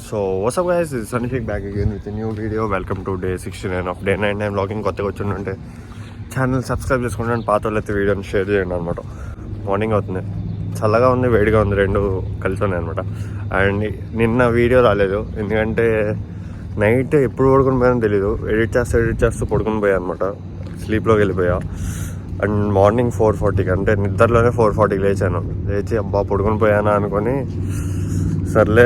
So what's up guys, this is Sanishek back again with a new video. Welcome to day 69 of day 9. I'm vlogging. కొత్తగా వచ్చిందంటే channel subscribe చేసుకుంటాను, పాత వాళ్ళైతే వీడియోని share చేయండి అనమాట. మార్నింగ్ అవుతుంది, చల్లగా ఉంది, వేడిగా ఉంది, రెండు కలిసి ఉన్నాయి అనమాట. అండ్ నిన్న వీడియో రాలేదు ఎందుకంటే నైట్ ఎప్పుడు పడుకుని పోయానో తెలీదు. ఎడిట్ చేస్తూ పడుకుని పోయా అనమాట, స్లీప్లోకి వెళ్ళిపోయా. అండ్ మార్నింగ్ 4:40కి అంటే నిద్రలోనే 4:40కి లేచి అబ్బా పడుకుని పోయానా అనుకొని సర్లే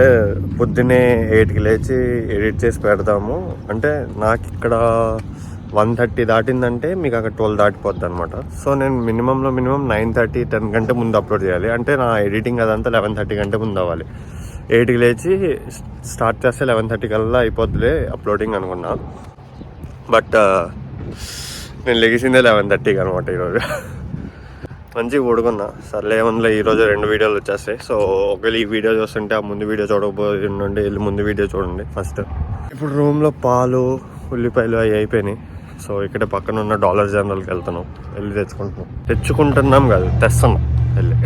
పొద్దున్నే 8కి లేచి ఎడిట్ చేసి పెడతాము అంటే నాకు ఇక్కడ 1:30 దాటిందంటే మీకు అక్కడ 12 దాటిపోద్ది అనమాట. సో నేను మినిమం 9:30, 10 గంటల ముందు అప్లోడ్ చేయాలి. అంటే నా ఎడిటింగ్ అదంతా 11:30 గంట ముందు అవ్వాలి. 8కి లేచి స్టార్ట్ చేస్తే 11:30 కల్లా అయిపోద్దిలే అప్లోడింగ్ అనుకున్నా. బట్ నేను లెగిసిందే 11:30కి అనమాట ఈరోజు. మంచిగా పడుకున్నా. సర్లే ఏముందిలే, ఈరోజు 2 వీడియోలు వచ్చేస్తాయి. సో ఒకవేళ ఈ వీడియో చూస్తుంటే ఆ ముందు వీడియో చూడకపోతే వెళ్ళి ముందు వీడియో చూడండి ఫస్ట్. ఇప్పుడు రూమ్లో పాలు, ఉల్లిపాయలు అవి అయిపోయినాయి. సో ఇక్కడ పక్కన ఉన్న డాలర్ జనరల్కి వెళ్తున్నాం, వెళ్ళి తెచ్చుకుంటున్నాం కాదు, తెస్తున్నాం వెళ్ళి.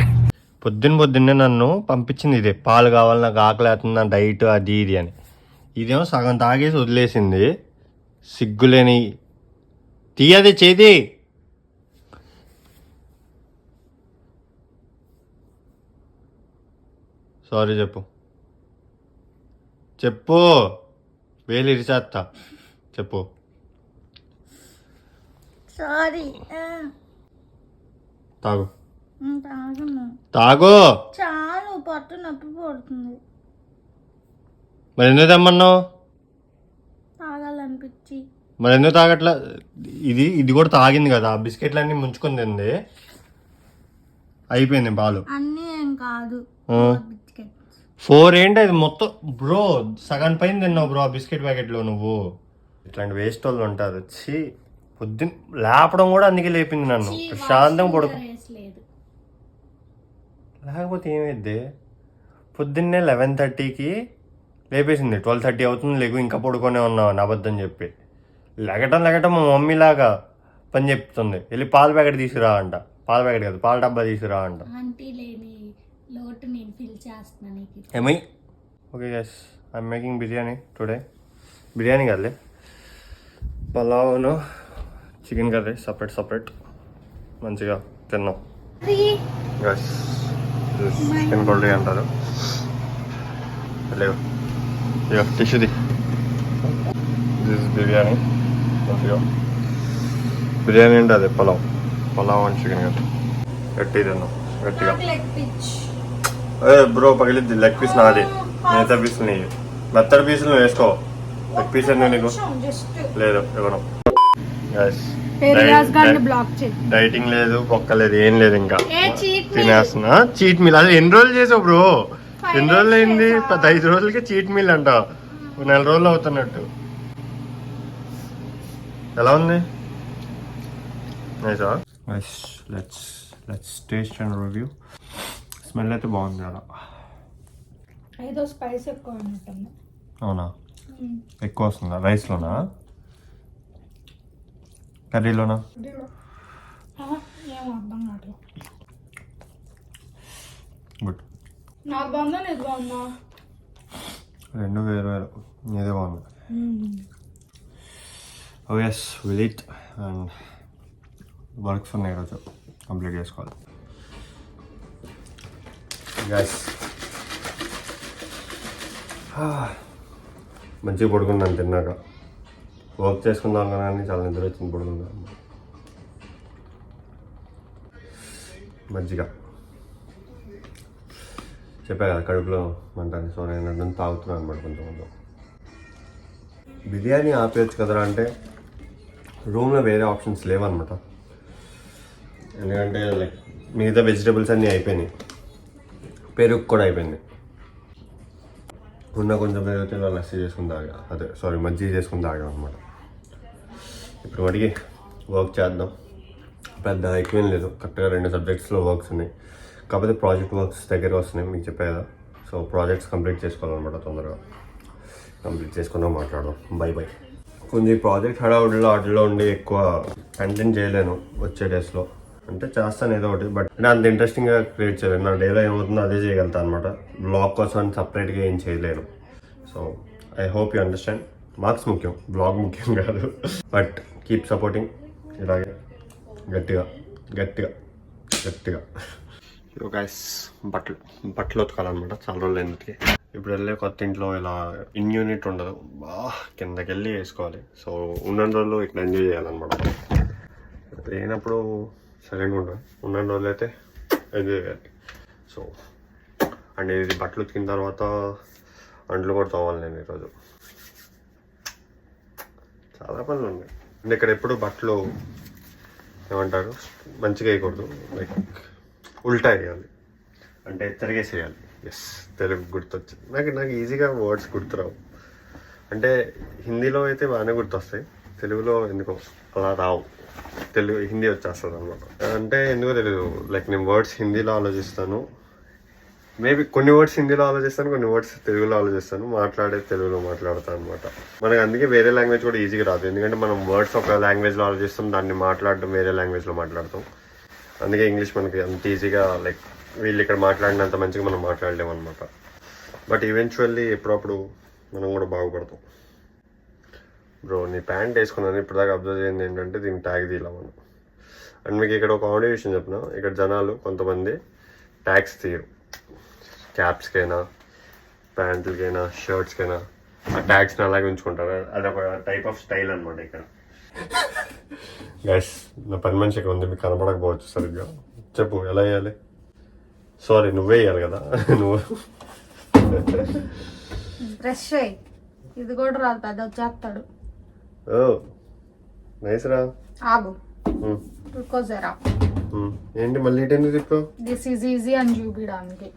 పొద్దున్నే నన్ను పంపించింది ఇదే, పాలు కావాలి నాకు ఆకలి అవుతుంది, డైట్ అది ఇది అని. ఇదేమో సగం తాగేసి వదిలేసింది, సిగ్గులేని. తీయది చేది. సారీ చెప్పు వేలు ఇరిచేస్తా, చెప్పు సారీ. తాగు చాలు, పట్టు నొప్పి పడుతుంది. మరి ఎందుకు తెమ్మన్నావు? తాగాలనిపించి. మరి ఎందుకు తాగట్లా? ఇది కూడా తాగింది కదా, బిస్కెట్లన్నీ ముంచుకొని తింది, అయిపోయింది పాలు అన్నీ. ఏం కాదు, 4 ఏంటి అది మొత్తం బ్రో, సగం పైన తిన్నావు బ్రో ఆ బిస్కెట్ ప్యాకెట్లో నువ్వు. ఇట్లాంటి వేస్ట్ వాళ్ళు ఉంటారు వచ్చి పొద్దున్న లేపడం కూడా అందుకే లేపింది నన్ను. ప్రశాంతంగా పడుకో, లేకపోతే ఏమైద్ది. పొద్దున్నే 11:30కి లేపేసింది, 12:30 అవుతుంది లేకు, ఇంకా పడుకొనే ఉన్నావు అని అబద్ధం చెప్పి. లెగటం మా మమ్మీలాగా పని చెప్తుంది. వెళ్ళి పాల ప్యాకెట్ తీసుకురా అంట, పాల ప్యాకెట్ కాదు పాల డబ్బా తీసుకురా అంట. ఏమై okay guys, I'm making biryani today. Biryani కాదులే, పలావ్ను చికెన్ కర్రీ సపరేట్ మంచిగా తిన్నాం గైస్. చికెన్ కర్రీ అంటారు. లేవు ఇక టిష్యూది. దిస్ బిర్యానీ మంచిగా. బిర్యానీ అంటే అదే పలావ్ అండ్ చికెన్ కర్రీ గట్టి తిన్నాం గట్టిగా. బ్రో పగిలిద్ది, లెగ్ పీస్ నాది, మిగతా పీసులు నీ. మెత్తడి పీసులు నువ్వు వేసుకో, లెగ్ పీస్ అన్నీ నీకు లేదు ఇవ్వడం. డైటింగ్ లేదు, బొక్కలేదు, ఏం లేదు, ఇంకా తినేస్తున్నా. చీట్ మీల్ అది ఎన్ని రోజులు చేసావు బ్రో? ఎన్ని రోజులు అయింది? 5 రోజులకి చీట్ మీల్ అంట, 4 రోజులు అవుతున్నట్టు. ఎలా ఉంది? Let's taste and review. Smell అయితే బాగుంది కదా. ఏదో స్పైస్ ఎక్కువ ఉన్నట్టుంది. అవునా? ఎక్కువ వస్తుందా? రైస్లోనా, కర్రీలోనా? ఏం అర్థం కావట్లేదు. గుడ్. నాకు బాగుందా నీకు బాగుందా? 2 వేరు ఇదే బాగుంది. Oh yes, will it. And works ఉన్నాయి ఈరోజు, కంప్లీట్ చేసుకోవాలి గైస్. మంచిగా పడుకున్నాను తిన్నాక. వర్క్ చేసుకుందాం కానీ చాలా నిద్ర వచ్చింది, పడుకున్నాను. మజ్జిగ చెప్పా కదా కడుపులో మంటాను. సో నేను అన్నం తాగుతున్నాను అనమాట కొంచెం. బిర్యానీ ఆపేయచ్చు కదరా అంటే రూమ్లో వేరే ఆప్షన్స్ లేవన్నమాట. ఎందుకంటే లైక్ మిగతా వెజిటబుల్స్ అన్నీ అయిపోయినాయి, పెరుగు కూడా అయిపోయింది. ఉన్న కొంచెం పెరుగుతే లస్సీ చేసుకుని తాగా, మజ్జిగ చేసుకుని తాగాం అనమాట. ఇప్పుడు వాటికి వర్క్ చేద్దాం. పెద్ద ఎక్కువేం లేదు, కరెక్ట్గా 2 సబ్జెక్ట్స్లో వర్క్స్ ఉన్నాయి. కాకపోతే ప్రాజెక్ట్ వర్క్స్ దగ్గర వస్తున్నాయి, మీకు చెప్పే కదా. సో ప్రాజెక్ట్స్ కంప్లీట్ చేసుకోవాలన్నమాట, తొందరగా కంప్లీట్ చేసుకున్నాం, మాట్లాడదాం. బై. కొంచెం ఈ ప్రాజెక్ట్ హడావుడిలో వాటిలో ఉండి ఎక్కువ కంటెంట్ చేయలేను వచ్చే డేస్లో. అంటే చేస్తాను ఏదో ఒకటి, బట్ అంటే అంత ఇంట్రెస్టింగ్గా క్రియేట్ చేయలేను. నా డేలో ఏమవుతుందో అదే చేయగలుగుతాను అనమాట. బ్లాగ్ కోసం అని సపరేట్గా ఏం చేయలేను. So I hope you understand. Marks ముఖ్యం, బ్లాగ్ ముఖ్యం కాదు. బట్ కీప్ సపోర్టింగ్ ఇలాగే గట్టిగా గట్టిగా గట్టిగా. గైస్ బట్టలు ఉతకాలన్నమాట, చాలా రోజులు ఎందుకు. ఇప్పుడు వెళ్ళే కొత్త ఇంట్లో ఇలా ఇన్ యూనిట్ ఉండదు, కిందకి వెళ్ళి వేసుకోవాలి. సో ఉన్న రోజులు ఇక్కడ ఎంజాయ్ చేయాలన్నమాట. లేనప్పుడు సైలెంట్గా ఉండదు, ఉన్న రోజులు అయితే ఎంజాయ్ చేయాలి. సో అండ్ ఇది బట్టలు ఉతికిన తర్వాత అంట్లు కూడా తోవాలి నేను ఈరోజు. చాలా పనులు ఉన్నాయి. అండ్ ఇక్కడ ఎప్పుడు బట్టలు ఏమంటారు మంచిగా వేయకూడదు, లైక్ ఉల్టా వేయాలి, అంటే తిరిగేసేయాలి. ఎస్, తెలుగు గుర్తొచ్చింది నాకు ఈజీగా వర్డ్స్ గుర్తురావు. అంటే హిందీలో అయితే బాగానే గుర్తొస్తాయి, తెలుగులో ఎందుకో అలా రావు. హిందీ వచ్చేస్తుంది అనమాట. అంటే ఎందుకో తెలియదు, లైక్ నేను వర్డ్స్ హిందీలో ఆలోచిస్తాను, మేబీ కొన్ని వర్డ్స్ హిందీలో ఆలోచిస్తాను, కొన్ని వర్డ్స్ తెలుగులో ఆలోచిస్తాను, మాట్లాడే తెలుగులో మాట్లాడతాను అనమాట. మనకి అందుకే వేరే లాంగ్వేజ్ కూడా ఈజీగా రాదు, ఎందుకంటే మనం వర్డ్స్ ఒక లాంగ్వేజ్లో ఆలోచిస్తాం, దాన్ని మాట్లాడడం వేరే లాంగ్వేజ్లో మాట్లాడతాం. అందుకే ఇంగ్లీష్ మనకి అంత ఈజీగా, లైక్ వీళ్ళు ఇక్కడ మాట్లాడినంత మంచిగా మనం మాట్లాడలేము అనమాట. బట్ ఈవెన్చువల్లీ ఎప్పుడప్పుడు మనం కూడా బాగుపడతాం. బ్రో నీ ప్యాంట్ వేసుకున్నాను, ఇప్పుడు దాకా అబ్జర్వ్ చేయండి ఏంటంటే దీనికి ట్యాగ్ తీయాలి మనం. అండ్ మీకు ఇక్కడ ఒక ఆడియో విషయం చెప్పిన, ఇక్కడ జనాలు కొంతమంది ట్యాగ్స్ తీయరు, క్యాప్స్కైనా ప్యాంట్లకైనా షర్ట్స్కైనా ఆ ట్యాగ్స్ని అలాగే ఉంచుకుంటారు. అదొక టైప్ ఆఫ్ స్టైల్ అనమాట ఇక్కడ. గైస్ నా పని మనిషి ఇక్కడ ఉంది, మీకు కనపడకపోవచ్చు సరిగ్గా. చెప్పు ఎలా వేయాలి? సారీ నువ్వే వేయాలి కదా. నువ్వు బ్రష్ ఇది కూడా రాదు, పెద్ద వచ్చేస్తాడు. ఓ నైస్ రా. ఆగు జరా. ఏంటి మళ్ళీ ఇటెందుకు తిప్పావు? దిస్ ఈజ్ ఈజీ అని చూపించడానికి.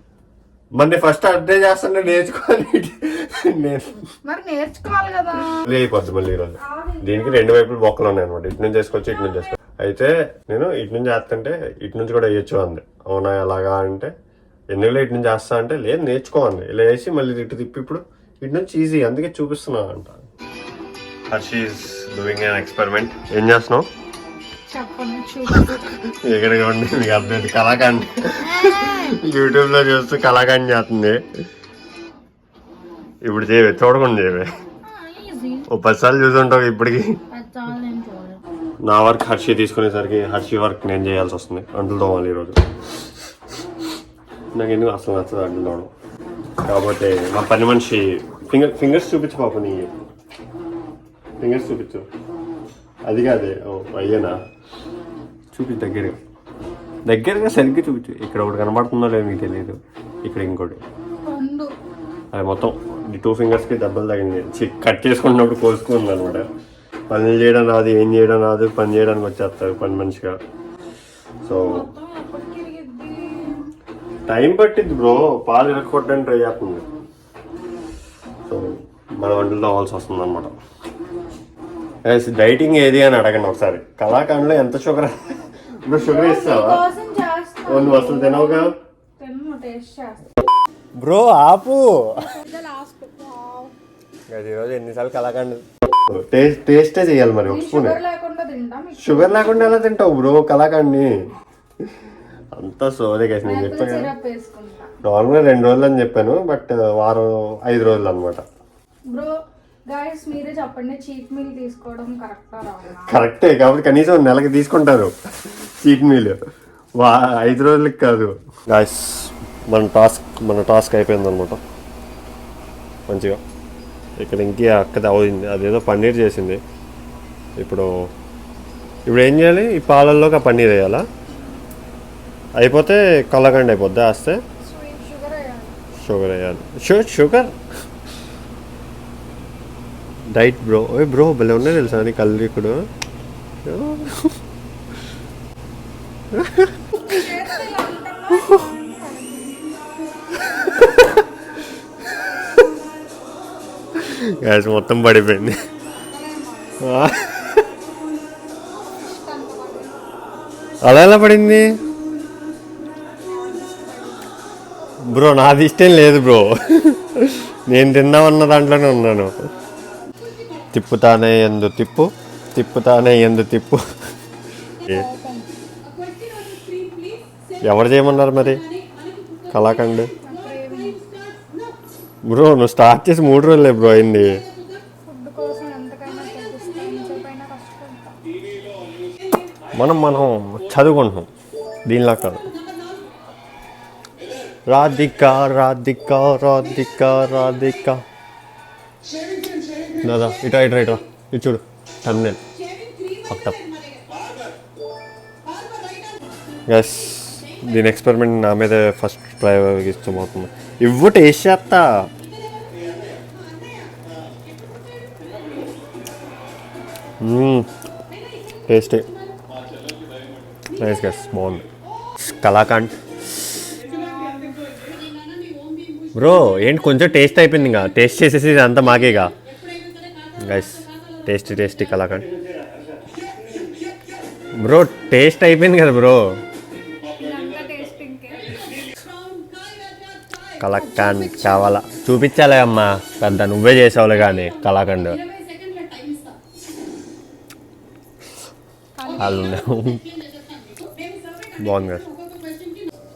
మరి ఫస్ట్ అర్థం చేస్తాను, నేర్చుకోవాలి. నేను మరి నేర్చుకోవాలి కదా. అయిపోద్ది మళ్ళీ ఈరోజు. దీనికి రెండు వైపులు బొక్కలు ఉన్నాయి అనమాట, ఇటు నుంచి చేసుకోవచ్చు ఇటు నుంచి చేసుకోవచ్చు. అయితే నేను ఇటు నుంచి చేస్తుంటే ఇటు నుంచి కూడా వేయచ్చు అంది. అవునా ఎలాగా అంటే ఎందుకులో ఇటు నుంచి చేస్తా అంటే లేదు నేర్చుకోవాలి, ఇలా వేసి మళ్ళీ ఇటు తిప్పి ఇప్పుడు ఇటు నుంచి ఈజీ, అందుకే చూపిస్తున్నా అంట. Harshi is doing an experiment. ఏం చేస్తున్నావు? ఇక్కడ ఉండి మీకు అర్థం కళాకాండ్ యూట్యూబ్ లో చూస్తూ కళాకాండ్ చేస్తుంది. ఇప్పుడు చేయవే, చూడకుండా చేయవే. ఓ 10 సార్లు చూసుంటావు ఇప్పటికి. నా వర్క్ హర్షి తీసుకునేసరికి హర్షి వర్క్ నేను చేయాల్సి వస్తుంది. అంట్లు తోమాలి ఈరోజు. నాకు ఎందుకు అసలు నచ్చదు అంట్లు తోమడం. కాకపోతే మా పని మనిషి ఫింగర్స్ చూపించు పాప, నీ ఫింగర్స్ చూపించు. అది కాదే, ఓ అయ్యేనా చూపించు, దగ్గరగా సరిగ్గా చూపించు. ఇక్కడ ఒకటి కనబడుతుందో లేదో మీకు తెలియదు, ఇక్కడ ఇంకోటి. అది మొత్తం ఈ 2 ఫింగర్స్కి దెబ్బలు తగింది. కట్ చేసుకున్నప్పుడు కోసుకుంది అనమాట. పనులు చేయడం రాదు, ఏం చేయడం రాదు, పని చేయడానికి వచ్చేస్తారు పని మనిషిగా. సో టైం పట్టింది బ్రో, పాలు ఇరక్కొట్టడానికి ట్రై చేస్తుంది. సో మన వంటలు తోవాల్సి వస్తుంది అనమాట. డైటింగ్ ఏది అని అడగండి ఒకసారి. కళాకాండలో ఎంత షుగర్ ఇప్పుడు షుగర్ ఇస్తావా? నువ్వు అసలు తినవుగా బ్రో, ఆపు. ఈరోజు ఎన్నిసార్లు కళాకాండ టేస్టే చేయాలి మరి. ఒక స్పూన్ షుగర్ లేకుండా ఎలా తింటావు బ్రో కళాకాండ్ని? అంతా సోదే కేసు. నేను చెప్పాను నార్మల్గా 2 రోజులు అని చెప్పాను, బట్ వారం 5 రోజులు అనమాట. కరెక్టే, కాబట్టి కనీసం నెలకి తీసుకుంటారు చీట్ మీల్, 5 రోజులకి కాదు. గాయస్ మన టాస్క్ అయిపోయింది అనమాట మంచిగా. ఇక్కడ ఇంకే అక్కది అవుతుంది, అదేదో పన్నీర్ చేసింది. ఇప్పుడు ఏం చేయాలి? ఈ పాలల్లోకి ఆ పన్నీర్ వేయాలా? అయిపోతే కళ్ళకండి అయిపోద్ది. వేస్తే షుగర్ వేయాలి. Sugar diet bro. బ్రో భలే ఉన్నాయి తెలుసా నీ కళ్ళు ఇప్పుడు. గ్యాస్ మొత్తం పడిపోయింది. అలా ఎలా పడింది బ్రో? నాది ఇష్టం లేదు బ్రో, నేను తిందామన్న దాంట్లోనే ఉన్నాను. తిప్పుతానే ఎందు తిప్పు, తిప్పుతానే ఎందు తిప్పు. ఎవరు చేయమన్నారు మరి కళాకండ్? బ్రో నువ్వు స్టార్ట్ చేసి 3 రోజులే బ్రో అయింది. ఫుడ్ కోసం ఎంతకైనా తెగిస్తా, ఎంతసేపైనా కష్టపడతా. మనం చదువుకుంటున్నాం దీనిలా కాదు. రాధిక రాధిక రాధిక రాధిక దాదా ఇట్రా ఇది చూడు టర్మినల్ పక్టప్. ఎస్ దీని ఎక్స్పెరిమెంట్ నా మీద ఫస్ట్ ప్రయోగిస్తమవుతుంది. ఇవ్వు టేస్ట్ చేస్తా. టేస్టీ నైస్ గస్ బాగుంది. కలాకండ్ బ్రో ఏంటి కొంచెం టేస్ట్ అయిపోయింది, ఇంకా టేస్ట్ చేసేసి అంతా మాకేగా guys. Tasty kalakand bro taste అయిపోయింది కదా బ్రో. కలాకండ్ కావాలా చూపించాలే అమ్మా, పెద్ద నువ్వే చేసావులే కానీ కలాకండ్. బాగుంది కదా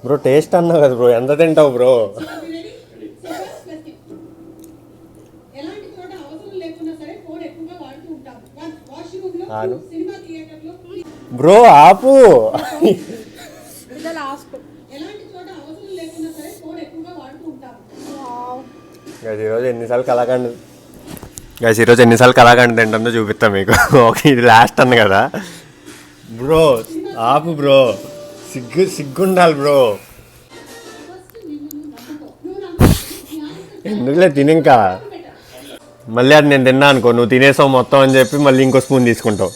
బ్రో. టేస్ట్ అన్నావు కదా బ్రో, ఎంత తింటావు బ్రో? బ్రో ఆపు. ఈరోజు ఎన్నిసార్లు కలాకండ్ తింటుందో చూపిస్తా మీకు. ఓకే ఇది లాస్ట్ అన్న కదా బ్రో. ఆపు బ్రో, సిగ్గుండాలి బ్రో. ఎందుకులే తినింకా మళ్ళీ అది నేను తిన్నా అనుకో, నువ్వు తినేసావు మొత్తం అని చెప్పి మళ్ళీ ఇంకో స్పూన్ తీసుకుంటావు.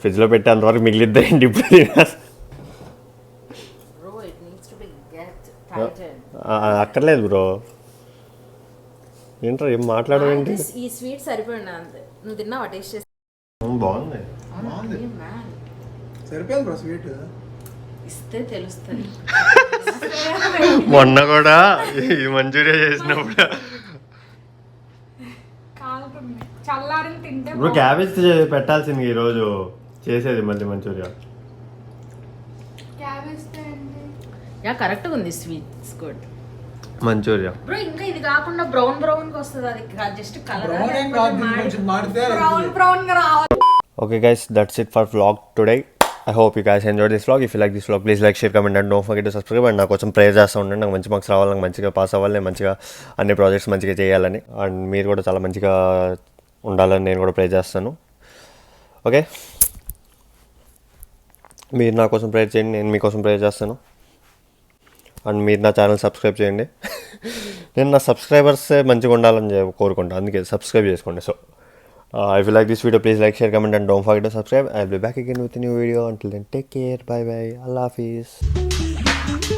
ఫ్రిడ్జ్లో పెట్టి అంతవరకు మిగిలిద్దాయండి ఇప్పుడు తినేస్తా. అక్కర్లేదు బ్రో. ఏంట్రా ఏం మాట్లాడవేంటి? ఈ స్వీట్ సరిపోయింది అంతే. నువ్వు తిన్నావా? టేస్ట్ చేసి బాగుంది. సరిపోయింది బ్రో స్వీట్. ఇస్తే తెలుస్తుంది. మొన్న కూడా ఈ మంచూరియా చేసినప్పుడు చల్లారిని తింటే ఇప్పుడు క్యాబేజ్ పెట్టాల్సింది ఈరోజు చేసేది మళ్ళీ మంచూరియా. యా కరెక్ట్గా ఉంది. Sweets good. మంచూరియా బ్రో ఇంకా ఇది కాకుండా బ్రౌన్ కి వస్తుంది. అది జస్ట్ కలర్ బ్రౌన్ గా రావాలి. Okay guys, that's it for vlog today. I hope you guys enjoyed this vlog. If you like this vlog, please like, share, comment and don't forget to subscribe. And నా కోసం prayer చేస్తూ ఉండండి. నాకు మంచి marks రావాలి, నాకు మంచిగా pass అవ్వాలి, నేను మంచిగా అన్ని ప్రాజెక్ట్స్ మంచిగా చేయాలని. అండ్ మీరు కూడా చాలా మంచిగా ఉండాలని నేను కూడా ప్రే చేస్తాను. ఓకే, మీరు నా కోసం ప్రేర్ చేయండి, నేను మీకోసం ప్రేర్ చేస్తాను. అండ్ మీరు నా ఛానల్ సబ్స్క్రైబ్ చేయండి. నేను నా సబ్స్క్రైబర్సే మంచిగా ఉండాలని కోరుకుంటాను, అందుకే సబ్స్క్రైబ్ చేసుకోండి. So if you like this video, please like, share, comment and don't forget to subscribe. I'll be back again with a new video. Until then, take care. Bye bye. Allah Hafiz.